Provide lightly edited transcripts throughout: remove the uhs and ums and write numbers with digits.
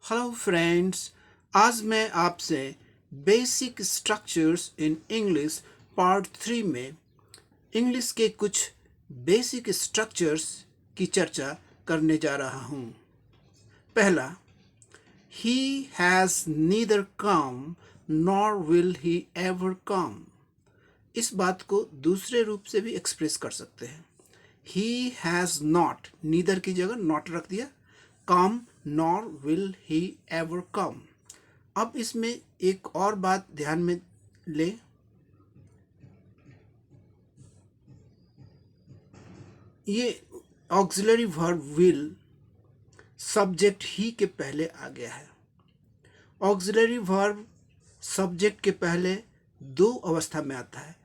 Hello friends. आज मैं आपसे basic structures in English part 3 में इंग्लिश के कुछ बेसिक स्ट्रक्चर्स की चर्चा करने जा रहा हूँ। पहला, he has neither come nor will he ever कम। इस बात को दूसरे रूप से भी एक्सप्रेस कर सकते हैं। ही हैज़ नॉट, नीदर की जगह नॉट रख दिया, come nor will he ever come. अब इसमें एक और बात ध्यान में ले, ये auxiliary verb will subject he के पहले आ गया है। ऑक्सिलरी वर्ब सब्जेक्ट के पहले दो अवस्था में आता है।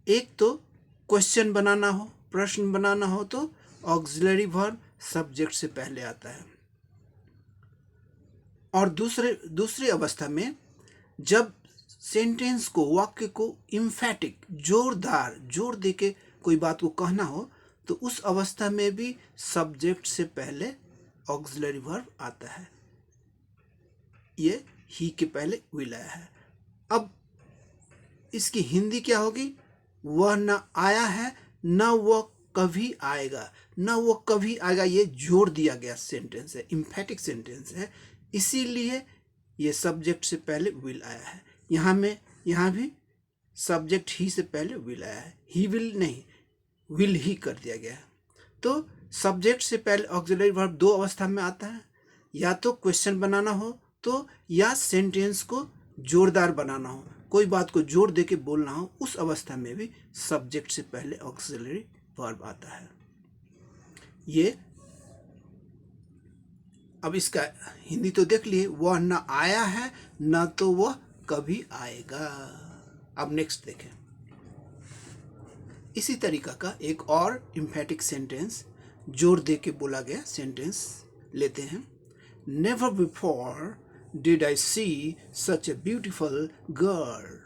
एक तो क्वेश्चन बनाना हो, प्रश्न बनाना हो तो ऑक्सिलरी वर्ब सब्जेक्ट से पहले आता है, और दूसरी अवस्था में जब सेंटेंस को, वाक्य को इम्फेटिक, जोरदार, जोर देके कोई बात को कहना हो तो उस अवस्था में भी सब्जेक्ट से पहले ऑक्सिलरी वर्ब आता है। ये ही के पहले विल आया है। अब इसकी हिंदी क्या होगी? वह न आया है न वह कभी आएगा। न वो कभी आएगा, ये जोर दिया गया सेंटेंस है, इम्फेटिक सेंटेंस है, इसीलिए ये सब्जेक्ट से पहले विल आया है। यहाँ भी सब्जेक्ट ही से पहले विल आया है, ही विल नहीं, विल ही कर दिया गया है। तो सब्जेक्ट से पहले ऑक्सिलरी वर्ब दो अवस्था में आता है, या तो क्वेश्चन बनाना हो तो, या सेंटेंस को जोरदार बनाना हो, कोई बात को जोर देके बोलना हो, उस अवस्था में भी सब्जेक्ट से पहले ऑक्सिलरी वर्ब आता है। ये अब इसका हिंदी तो देख लिए, वह न आया है न तो वह कभी आएगा। अब नेक्स्ट देखें, इसी तरीका का एक और इम्फेटिक सेंटेंस, जोर दे के बोला गया सेंटेंस लेते हैं। Never before did I see such a beautiful girl.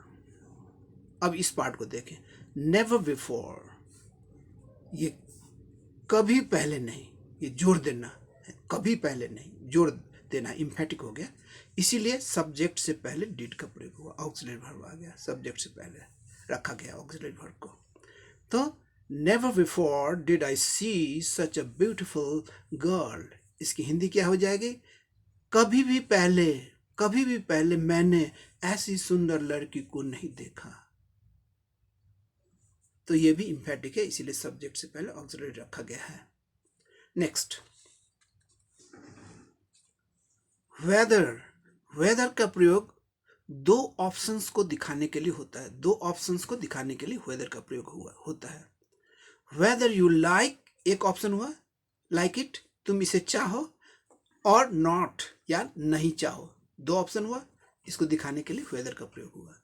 अब इस पार्ट को देखें, नेवर बिफोर, ये कभी पहले नहीं, ये जोर देना है, कभी पहले नहीं, जोर देना, इम्फेटिक हो गया, इसीलिए सब्जेक्ट से पहले डिड का प्रयोग हुआ, ऑक्सिलरी वर्ब आ गया, सब्जेक्ट से पहले रखा गया ऑक्सिलरी वर्ब को। तो never before did I see such a beautiful girl, इसकी हिंदी क्या हो जाएगी? कभी भी पहले मैंने ऐसी सुंदर लड़की को नहीं देखा। तो ये भी इम्फेटिक है, इसीलिए सब्जेक्ट से पहले ऑक्सिलरी रखा गया है। नेक्स्ट, वेदर का प्रयोग दो ऑप्शंस को दिखाने के लिए होता है। दो ऑप्शंस को दिखाने के लिए वेदर का प्रयोग होता है। वेदर यू लाइक, एक ऑप्शन हुआ, लाइक इट, तुम इसे चाहो, और नॉट, या नहीं चाहो, दो ऑप्शन हुआ, इसको दिखाने के लिए वेदर का प्रयोग हुआ।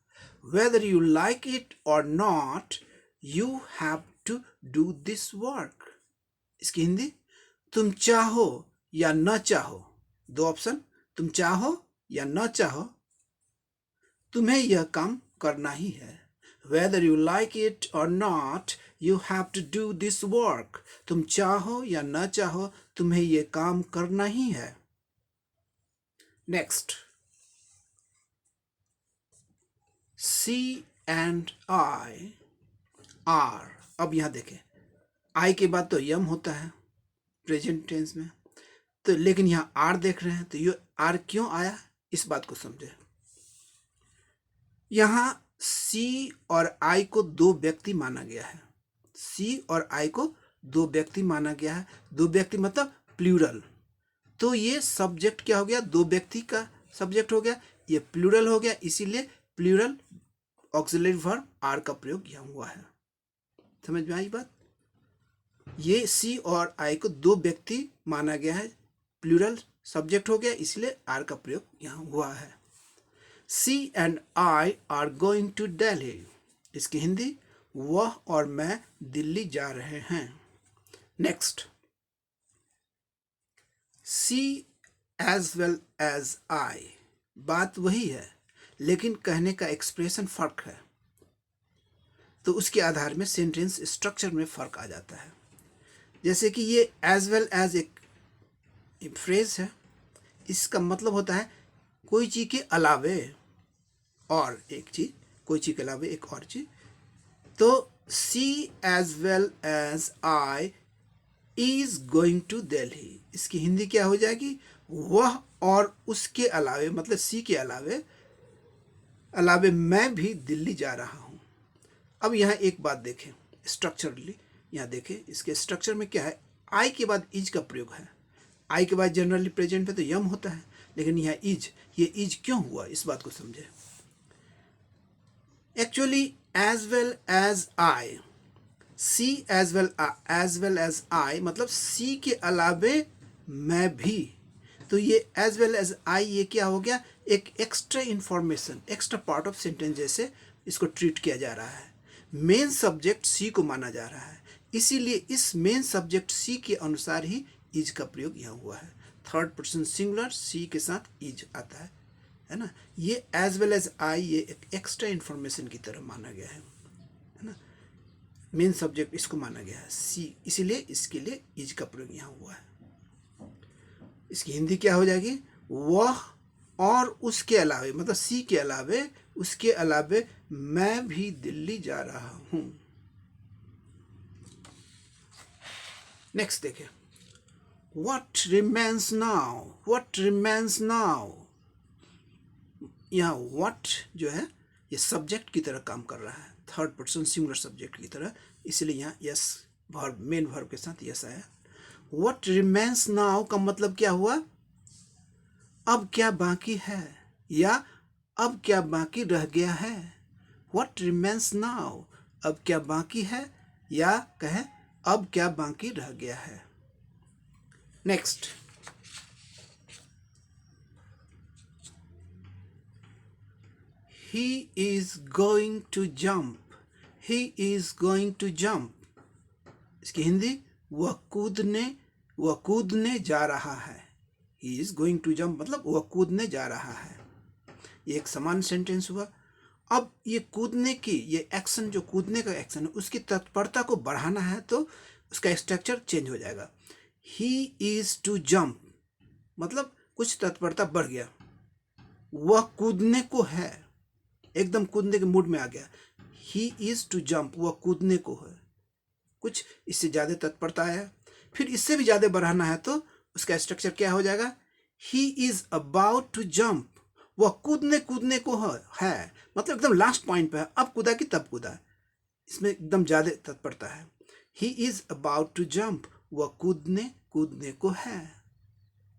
Whether you like it or not, you have to do this work. इसकी हिंदी, तुम चाहो या न चाहो, दो ऑप्शन, तुम चाहो या न चाहो, तुम्हें यह काम करना ही है। Whether you like it or not, you have to do this work. तुम चाहो या न चाहो, तुम्हें यह काम करना ही है। Next, she and I are। अब यहां देखें, I के बाद तो यम होता है प्रेजेंट टेंस में, तो लेकिन यहां आर देख रहे हैं, तो ये आर क्यों आया, इस बात को समझे। यहां सी और आई को दो व्यक्ति माना गया है। सी और आई को दो व्यक्ति माना गया है। दो व्यक्ति मतलब प्लूरल, तो ये सब्जेक्ट क्या हो गया? दो व्यक्ति का सब्जेक्ट हो गया, ये प्लूरल हो गया, इसीलिए प्लूरल ऑक्सिलरी वर्ब आर का प्रयोग यहाँ हुआ है। समझ में आई बात? ये सी और आई को दो व्यक्ति माना गया है, प्लूरल सब्जेक्ट हो गया, इसलिए आर का प्रयोग यहाँ हुआ है। She and I are going to Delhi, इसकी हिंदी, वह और मैं दिल्ली जा रहे हैं। Next, she as well as I, बात वही है लेकिन कहने का एक्सप्रेशन फर्क है, तो उसके आधार में सेंटेंस स्ट्रक्चर में फर्क आ जाता है। जैसे कि ये एज वेल एज एक फ्रेज है, इसका मतलब होता है कोई चीज़ के अलावे और एक चीज़, कोई चीज़ के अलावे एक और चीज़। तो she as well as I is going to Delhi, इसकी हिंदी क्या हो जाएगी? वह और उसके अलावे, मतलब सी के अलावे अलावे मैं भी दिल्ली जा रहा हूँ। अब यहाँ एक बात देखें स्ट्रक्चरली, यहाँ देखें इसके स्ट्रक्चर में क्या है। आई के बाद इज का प्रयोग है। आई के बाद जनरली प्रेजेंट पे तो यम होता है, लेकिन यहाँ इज, ये इज क्यों हुआ इस बात को समझे। Actually as well as I, see as well as I मतलब सी के अलावे मैं भी। तो ये एज वेल एज आई ये क्या हो गया? एक extra information, extra part of sentence जैसे इसको ट्रीट किया जा रहा है। मेन सब्जेक्ट सी को माना जा रहा है, इसीलिए इस मेन सब्जेक्ट सी के अनुसार ही इज का प्रयोग यहाँ हुआ है। थर्ड पर्सन सिंगुलर सी के साथ इज आता है ना। ये एज वेल एज आई ये एक एक्स्ट्रा इंफॉर्मेशन की तरह माना गया है ना। मेन सब्जेक्ट इसको माना गया है सी, इसीलिए इसके लिए इज का प्रयोग यहाँ हुआ है। इसकी हिंदी क्या हो जाएगी? वह और उसके अलावे, मतलब सी के अलावे, उसके अलावे मैं भी दिल्ली जा रहा हूं। नेक्स्ट देखें, what remains now, what remains now. यहाँ व्हाट जो है ये सब्जेक्ट की तरह काम कर रहा है, थर्ड पर्सन सिंगुलर सब्जेक्ट की तरह, इसलिए यहाँ यस वर्ब, मेन वर्ब के साथ यस आया। व्हाट रिमेन्स नाउ का मतलब क्या हुआ? अब क्या बाकी है, या अब क्या बाकी रह गया है। व्हाट रिमेन्स नाउ, अब क्या बाकी है, या कहें अब क्या बाकी रह गया है। Next, he is going to jump, he is going to jump। इसकी हिंदी वह कूदने जा रहा है। he is going to jump मतलब वह कूदने जा रहा है। ये एक समान सेंटेंस हुआ। अब ये कूदने की, ये एक्शन जो कूदने का एक्शन है उसकी तत्परता को बढ़ाना है तो उसका स्ट्रक्चर चेंज हो जाएगा। he is to jump मतलब कुछ तत्परता बढ़ गया, वह कूदने को है, एकदम कूदने के मूड में आ गया। he is to jump वह कूदने को है, कुछ इससे ज़्यादा तत्परता है। फिर इससे भी ज़्यादा बढ़ाना है तो उसका स्ट्रक्चर क्या हो जाएगा? he is about to jump वह कूदने को है, मतलब एकदम लास्ट पॉइंट पे है, अब कूदा कि तब कूदा, इसमें एकदम ज़्यादा तत्परता है। he is about to jump वह कूदने को है,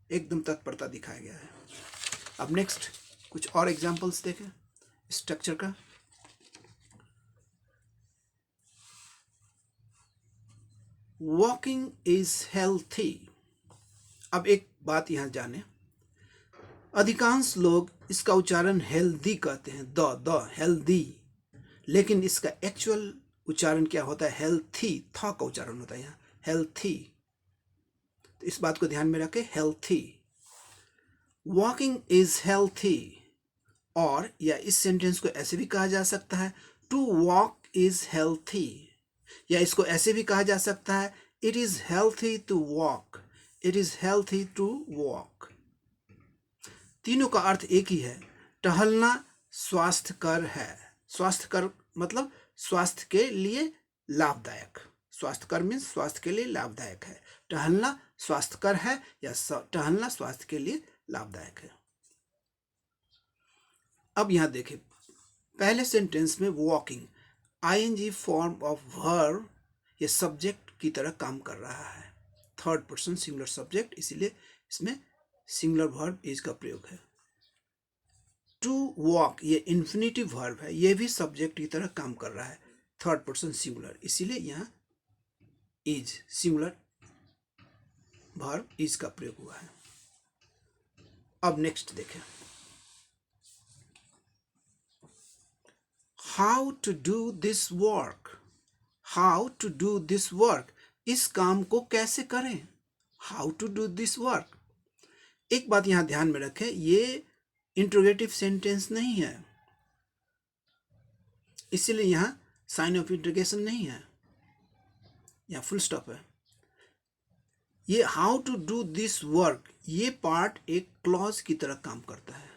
एकदम तत्परता दिखाया गया है। अब नेक्स्ट कुछ और एग्जाम्पल्स देखें स्ट्रक्चर का। Walking is healthy. अब एक बात यहां जाने, अधिकांश लोग इसका उच्चारण हेल्दी कहते हैं, द हेल्दी, लेकिन इसका एक्चुअल उच्चारण क्या होता है? हेल्थी, था का उच्चारण होता है यहाँ हेल्थी। तो इस बात को ध्यान में रखें, हेल्थी। वॉकिंग इज हेल्थी, और या इस सेंटेंस को ऐसे भी कहा जा सकता है टू वॉक इज हेल्थी, या इसको ऐसे भी कहा जा सकता है it is healthy to walk, it is healthy to walk. तीनों का अर्थ एक ही है, टहलना स्वास्थ्यकर है। स्वास्थ्यकर मतलब स्वास्थ्य के लिए लाभदायक, स्वास्थ्यकर मीन्स स्वास्थ्य के लिए लाभदायक है। टहलना स्वास्थ्यकर है या टहलना स्वास्थ्य के लिए लाभदायक है। अब यहां देखें, पहले सेंटेंस में walking ING form of verb ये सब्जेक्ट की तरह काम कर रहा है, थर्ड पर्सन सिंगुलर सब्जेक्ट, इसीलिए इसमें सिंगुलर वर्ब इज का प्रयोग है। टू वॉक ये इन्फिनिटिव वर्ब है, ये भी सब्जेक्ट की तरह काम कर रहा है, थर्ड पर्सन सिंगुलर, इसीलिए यहाँ इज सिंगुलर वर्ब इज का प्रयोग हुआ है। अब नेक्स्ट देखें, how to do this work, how to do this work इस काम को कैसे करें, how to do this work. एक बात यहां ध्यान में रखें, ये इंट्रोगेटिव सेंटेंस नहीं है, इसलिए यहां साइन ऑफ इंट्रोगेशन नहीं है, यहां फुल स्टॉप है। ये how to do this work, ये पार्ट एक क्लॉज की तरह काम करता है।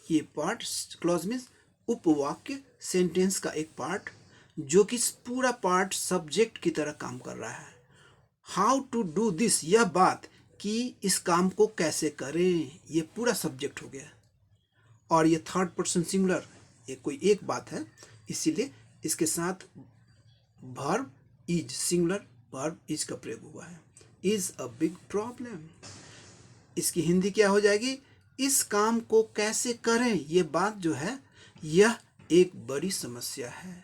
ये पार्ट, क्लॉज मीन्स उपवाक्य, सेंटेंस का एक पार्ट, जो कि पूरा पार्ट सब्जेक्ट की तरह काम कर रहा है। हाउ टू डू दिस, यह बात कि इस काम को कैसे करें, ये पूरा सब्जेक्ट हो गया। और ये थर्ड पर्सन सिंगुलर, ये कोई एक बात है, इसीलिए इसके साथ verb is, singular verb is का प्रयोग हुआ है। इज अ बिग प्रॉब्लम, इसकी हिंदी क्या हो जाएगी? इस काम को कैसे करें, ये बात जो है यह एक बड़ी समस्या है।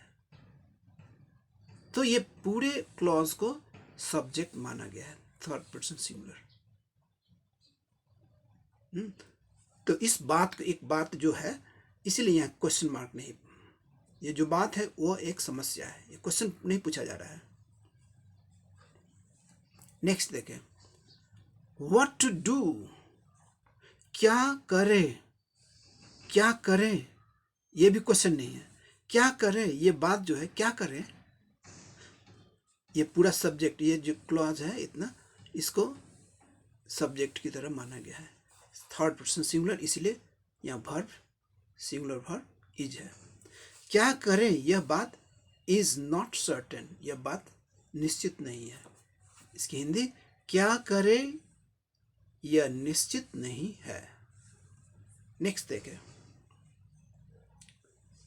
तो ये पूरे क्लॉज को सब्जेक्ट माना गया है, थर्ड पर्सन सिंगुलर। तो इस बात को, एक बात जो है, इसीलिए यहाँ क्वेश्चन मार्क नहीं, ये जो बात है वो एक समस्या है, ये क्वेश्चन नहीं पूछा जा रहा है। नेक्स्ट देखें, व्हाट टू डू, क्या करें, क्या करें, ये भी क्वेश्चन नहीं है। क्या करें, ये बात जो है, क्या करें, ये पूरा सब्जेक्ट, ये जो क्लॉज है इतना, इसको सब्जेक्ट की तरह माना गया है, थर्ड पर्सन सिंगुलर, इसलिए यहाँ वर्ब, सिंगुलर वर्ब इज है। क्या करें, यह बात इज नॉट सर्टेन, यह बात निश्चित नहीं है। इसकी हिंदी, क्या करें यह निश्चित नहीं है। नेक्स्ट देखें,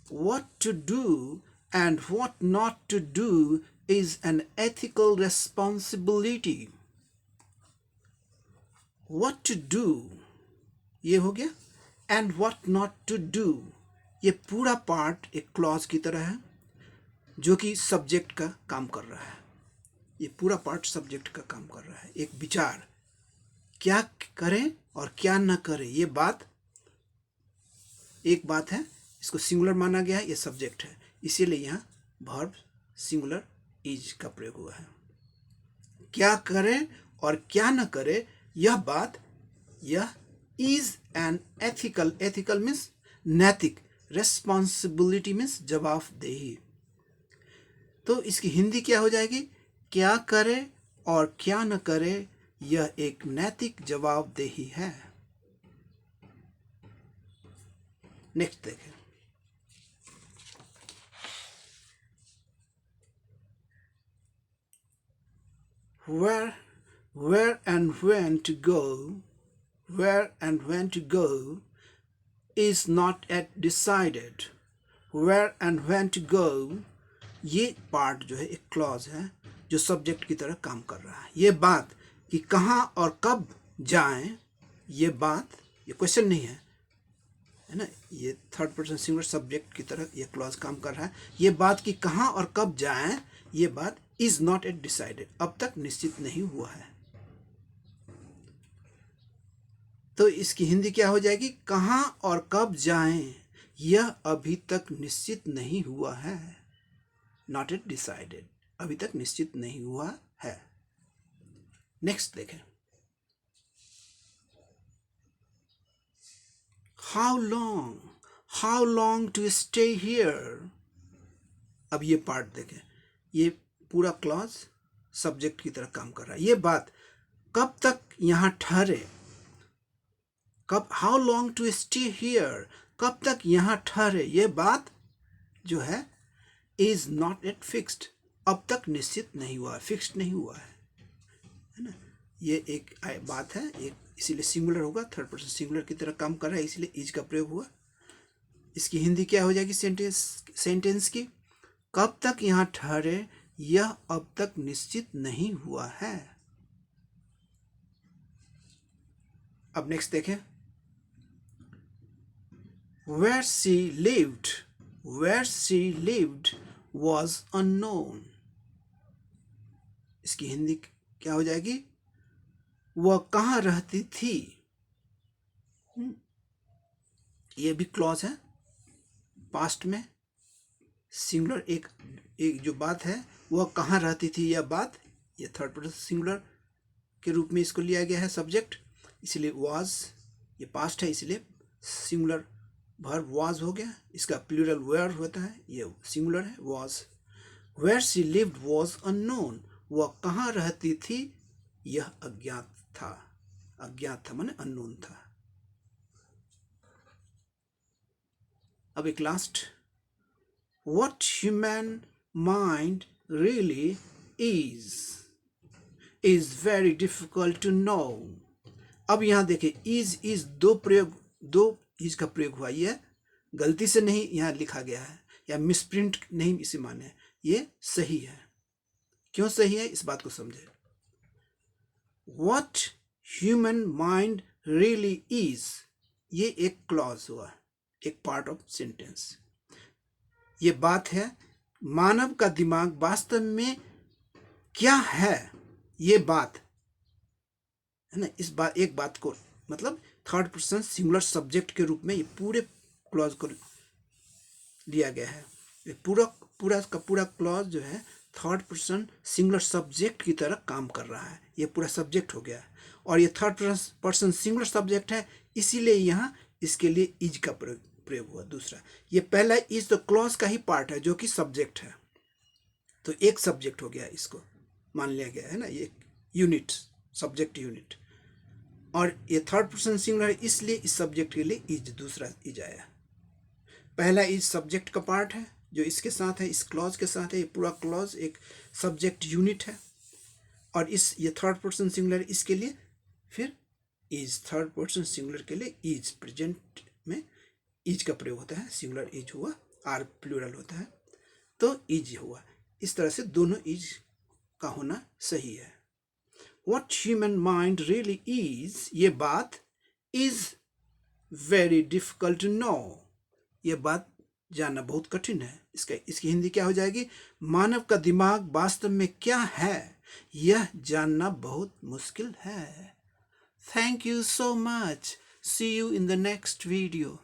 what to do and what not to do is an ethical responsibility. What to do, ये हो गया, and what not to do, ये पूरा पार्ट एक क्लॉज की तरह है, जो कि सब्जेक्ट का काम कर रहा है। ये पूरा पार्ट सब्जेक्ट का काम कर रहा है, एक विचार, क्या करें और क्या न करें, ये बात एक बात है, इसको सिंगुलर माना गया है, ये सब्जेक्ट है, इसीलिए यहाँ वर्ब सिंगुलर इज का प्रयोग हुआ है। क्या करें और क्या न करें, यह बात, यह is an ethical, ethical means नैतिक, रेस्पॉन्सिबिलिटी मीन्स जवाबदेही। तो इसकी हिंदी क्या हो जाएगी? क्या करे और क्या न करे, यह एक नैतिक जवाबदेही है। नेक्स्ट देखें, where and when to go, where and when to go is not yet decided. where and when to go, ये पार्ट जो है एक क्लॉज है, जो सब्जेक्ट की तरह काम कर रहा है। ये बात कि कहाँ और कब जाएं, ये बात, ये क्वेश्चन नहीं है, है ना, ये थर्ड पर्सन सिंगुलर सब्जेक्ट की तरह ये क्लॉज काम कर रहा है। ये बात कि कहाँ और कब जाएं, ये बात इज नॉट एट डिसाइडेड, अब तक निश्चित नहीं हुआ है। तो इसकी हिंदी क्या हो जाएगी? कहाँ और कब जाएं, यह अभी तक निश्चित नहीं हुआ है, नॉट एट डिसाइडेड, अभी तक निश्चित नहीं हुआ है। नेक्स्ट देखें, how long to stay here. अब ये पार्ट देखें, ये पूरा क्लॉज सब्जेक्ट की तरह काम कर रहा है। ये बात कब तक यहाँ ठहरे, कब, how long to stay here, कब तक यहाँ ठहरे, ये बात जो है इज नॉट एट फिक्स्ड, अब तक निश्चित नहीं हुआ, फिक्स्ड नहीं हुआ है ना। ये एक बात है, एक, इसीलिए सिंगुलर होगा, थर्ड पर्सन सिंगुलर की तरह काम कर रहा है, इसलिए इज का प्रयोग हुआ। इसकी हिंदी क्या हो जाएगी सेंटेंस की? कब तक यहाँ ठहरे, यह अब तक निश्चित नहीं हुआ है। अब नेक्स्ट देखें, where she lived was unknown। इसकी हिंदी क्या हो जाएगी? वह कहाँ रहती थी। ये भी क्लॉज है, पास्ट में सिंगुलर, एक जो बात है, वह कहाँ रहती थी, यह बात, ये थर्ड पर्सन सिंगुलर के रूप में इसको लिया गया है सब्जेक्ट, इसलिए वाज, ये पास्ट है, इसलिए सिंगुलर वर्ब वाज हो गया। इसका प्लूरल वेयर होता है, ये सिंगुलर है, was. Where she lived was unknown, वह कहाँ रहती थी यह अज्ञात था। अज्ञात था माने अननोन था। अब एक last, what human mind really is very difficult to know। अब यहां देखिए इज दो इज का प्रयोग हुआ। यह गलती से नहीं यहां लिखा गया है या मिसप्रिंट नहीं इसे माने, ये सही है। क्यों सही है इस बात को समझे। what human mind really is, ये एक क्लॉज हुआ, एक पार्ट ऑफ सेंटेंस। ये बात है मानव का दिमाग वास्तव में क्या है, ये बात है ना। इस बात एक बात को मतलब थर्ड पर्सन सिंगुलर सब्जेक्ट के रूप में ये पूरे क्लॉज को लिया गया है। ये पूरा क्लॉज जो है थर्ड पर्सन सिंगुलर सब्जेक्ट की तरह काम कर रहा है। ये पूरा सब्जेक्ट हो गया है और ये थर्ड पर्सन सिंगुलर सब्जेक्ट है, इसीलिए यहाँ इसके लिए इज का प्रयोग हुआ। दूसरा, ये पहला इज तो क्लॉज का ही पार्ट है जो कि सब्जेक्ट है, तो एक सब्जेक्ट हो गया, इसको मान लिया गया है ना, ये यूनिट, सब्जेक्ट यूनिट। और ये थर्ड पर्सन सिंगुलर है, इसलिए इस सब्जेक्ट के लिए इज, दूसरा इज आया। पहला इज सब्जेक्ट का पार्ट है जो इसके साथ है, इस क्लॉज के साथ है। ये पूरा क्लॉज एक सब्जेक्ट यूनिट है और ये थर्ड पर्सन सिंगुलर, इसके लिए फिर इज, थर्ड पर्सन सिंगुलर के लिए इज, प्रेजेंट में इज का प्रयोग होता है। सिंगुलर इज हुआ, आर प्लूरल होता है तो इज हुआ। इस तरह से दोनों इज का होना सही है। What human mind really is, ये बात is very difficult to know, ये बात जानना बहुत कठिन है। इसकी हिंदी क्या हो जाएगी, मानव का दिमाग वास्तव में क्या है यह जानना बहुत मुश्किल है। Thank you so much. See you in the next video.